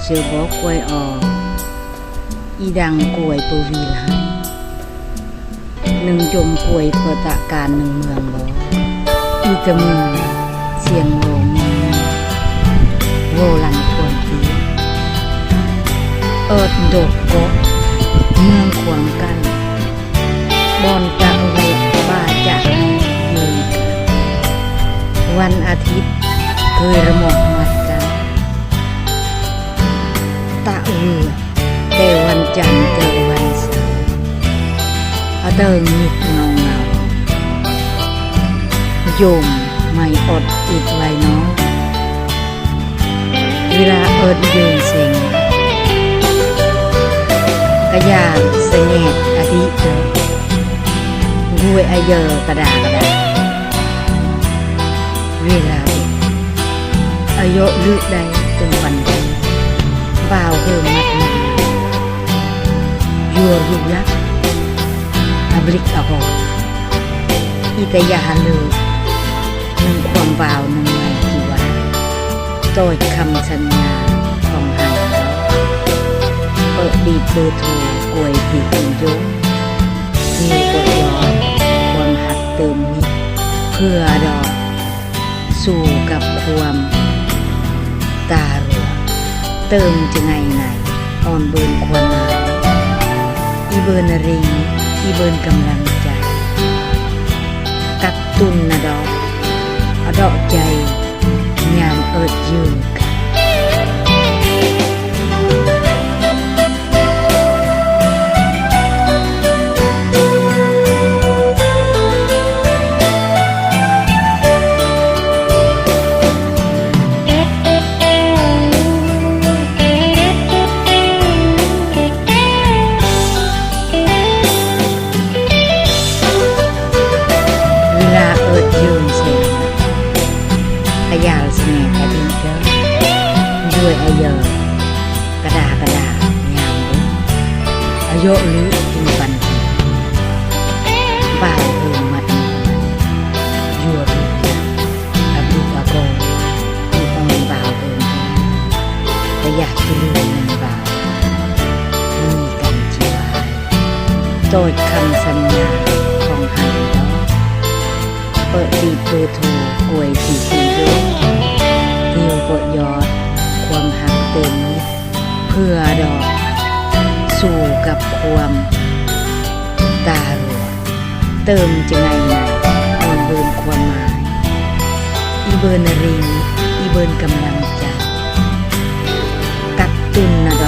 เสือบอกกล้วยออกอีดังกล้วยปูวีลายหนึ่งจมกล้วยเปิดตะการหนึ่งเมืองบอกอีตะมือเสียงโลมีโวลันควรตีเอิดโดกกบเมืองขวางกันบอนตะเวบ้าจากยืนวันอาทิตย์เคยระหมกมัดกันตะเวแต่วันจันทร์เจอวันเสาร์เอาเดินมิดเงาเงาโยมไม่อดอึดไรเนาะเวลาเอิดยืนเสียงกระยานเสงดอาทิเจอรวยอาเยอกระดากระดาเวลาอายุลึกได้จนปันใจบ่าวเฮิมมัดมันยัวยุยักอบริกอโหอิตยาลือหนึ่งความบ่าวหนึ่งในกี่วันโดยคำสัญญาของหันเปิดบีบเบอร์โทรกวยตีกันยกมีกดยอความหักเติมมิเพื่อดอกสู่กับความตาหัวเติมจะไงไหนอ่อนเบิร์นควรหมายอีเบิร์นริงอีเบิร์นกำลังใจกักตุนนะดอกเอาดอกใจยามเอิดยืนกันยาวเสน่ห์แท้ดีเจ้าด้วยอายุกระดากระดายามบุอายุลึกจึงปันบ่าวเฮิมมัดยัวรุกอับดุกะโกมีองค์บ่าวเฮิมแต่อยากจะลืมนางบ่าวมีกันจีวายโดยคำสัญญาของหันดอกเปิดบีบเบอร์โทรกวยสีสีโยทิวปดยอดความหักเต็มมิตรเพื่อดอกสู่กับความตาหัวเติมจะไงไหนอ่อนเบิร์นความหมายอีเบิร์นริงอีเบิร์นกำลังใจกักตุนนะด